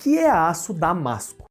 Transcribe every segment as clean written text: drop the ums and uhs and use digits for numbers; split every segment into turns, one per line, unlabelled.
que é aço damasco?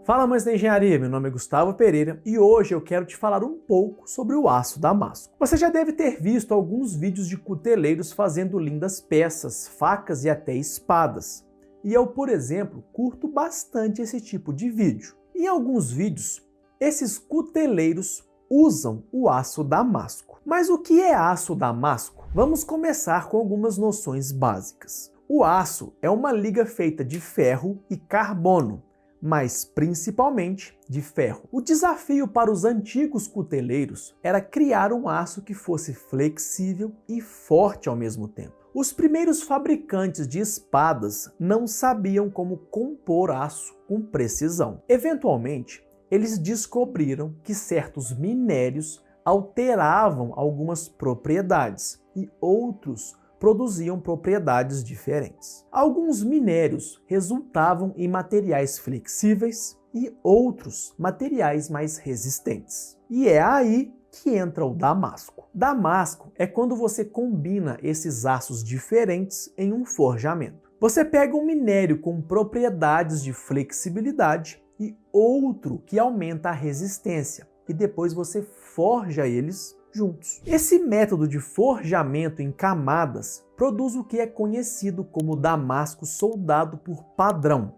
Fala, amantes da engenharia, meu nome é Gustavo Pereira e hoje eu quero te falar um pouco sobre o aço damasco. Você já deve ter visto alguns vídeos de cuteleiros fazendo lindas peças, facas e até espadas. E eu, por exemplo, curto bastante esse tipo de vídeo. Em alguns vídeos, esses cuteleiros usam o aço damasco. Mas o que é aço damasco? Vamos começar com algumas noções básicas. O aço é uma liga feita de ferro e carbono, mas principalmente de ferro. O desafio para os antigos cuteleiros era criar um aço que fosse flexível e forte ao mesmo tempo. Os primeiros fabricantes de espadas não sabiam como compor aço com precisão. Eventualmente, eles descobriram que certos minérios alteravam algumas propriedades e outros produziam propriedades diferentes. Alguns minérios resultavam em materiais flexíveis e outros materiais mais resistentes. E é aí que entra o damasco. Damasco é quando você combina esses aços diferentes em um forjamento. Você pega um minério com propriedades de flexibilidade e outro que aumenta a resistência, e depois você forja eles juntos. Esse método de forjamento em camadas produz o que é conhecido como damasco soldado por padrão.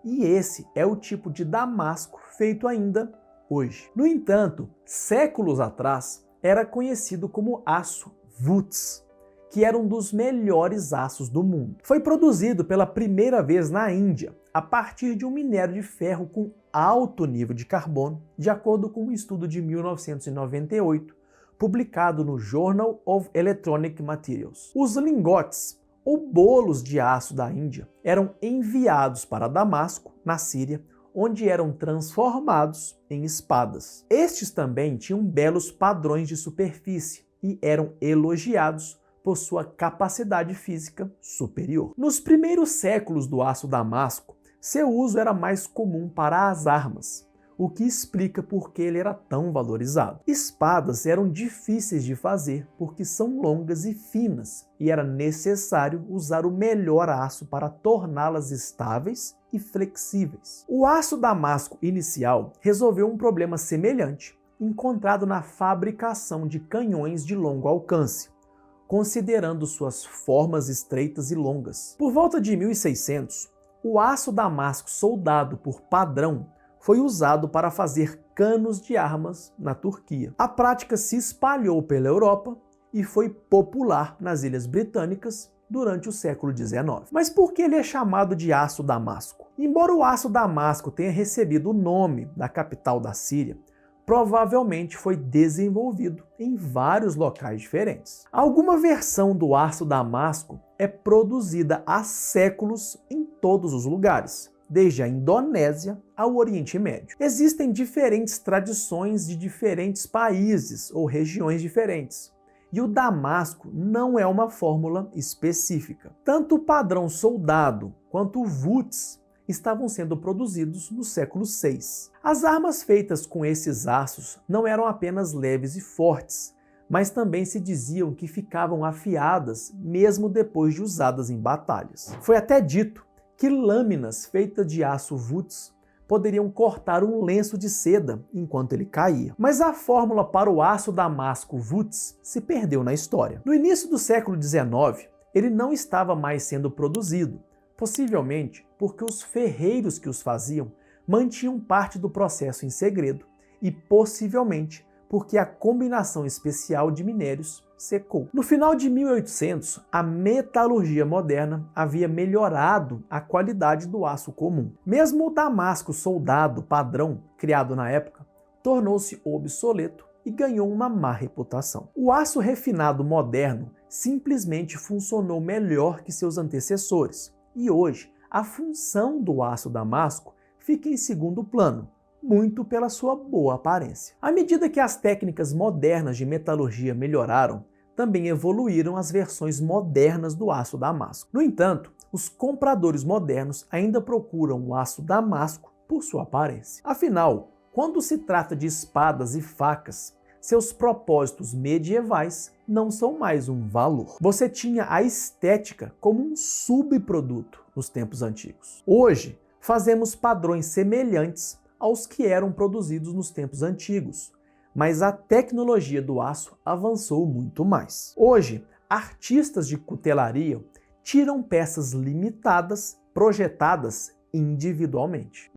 E esse é o tipo de damasco feito ainda hoje. No entanto, séculos atrás, era conhecido como aço Wurtz, que era um dos melhores aços do mundo. Foi produzido pela primeira vez na Índia, a partir de um minério de ferro com alto nível de carbono, de acordo com um estudo de 1998, publicado no Journal of Electronic Materials. Os lingotes, ou bolos de aço da Índia, eram enviados para Damasco, na Síria, onde eram transformados em espadas. Estes também tinham belos padrões de superfície e eram elogiados por sua capacidade física superior. Nos primeiros séculos do aço damasco, seu uso era mais comum para as armas, o que explica por que ele era tão valorizado. Espadas eram difíceis de fazer porque são longas e finas, e era necessário usar o melhor aço para torná-las estáveis e flexíveis. O aço damasco inicial resolveu um problema semelhante, encontrado na fabricação de canhões de longo alcance, considerando suas formas estreitas e longas. Por volta de 1600, o aço damasco soldado por padrão foi usado para fazer canos de armas na Turquia. A prática se espalhou pela Europa e foi popular nas Ilhas Britânicas durante o século XIX. Mas por que ele é chamado de aço damasco? Embora o aço damasco tenha recebido o nome da capital da Síria, provavelmente foi desenvolvido em vários locais diferentes. Alguma versão do aço damasco é produzida há séculos em todos os lugares, desde a Indonésia ao Oriente Médio. Existem diferentes tradições de diferentes países ou regiões diferentes, e o damasco não é uma fórmula específica. Tanto o padrão soldado quanto o Wurtz estavam sendo produzidos no século VI. As armas feitas com esses aços não eram apenas leves e fortes, mas também se diziam que ficavam afiadas mesmo depois de usadas em batalhas. Foi até dito que lâminas feitas de aço Wurtz poderiam cortar um lenço de seda enquanto ele caía. Mas a fórmula para o aço damasco Wurtz se perdeu na história. No início do século XIX, ele não estava mais sendo produzido, possivelmente porque os ferreiros que os faziam mantinham parte do processo em segredo e possivelmente porque a combinação especial de minérios secou. No final de 1800, a metalurgia moderna havia melhorado a qualidade do aço comum. Mesmo o damasco soldado padrão, criado na época, tornou-se obsoleto e ganhou uma má reputação. O aço refinado moderno simplesmente funcionou melhor que seus antecessores, e hoje a função do aço damasco fica em segundo plano, muito pela sua boa aparência. À medida que as técnicas modernas de metalurgia melhoraram, também evoluíram as versões modernas do aço damasco. No entanto, os compradores modernos ainda procuram o aço damasco por sua aparência. Afinal, quando se trata de espadas e facas, seus propósitos medievais não são mais um valor. Você tinha a estética como um subproduto nos tempos antigos. Hoje, fazemos padrões semelhantes aos que eram produzidos nos tempos antigos, mas a tecnologia do aço avançou muito mais. Hoje, artistas de cutelaria tiram peças limitadas projetadas individualmente.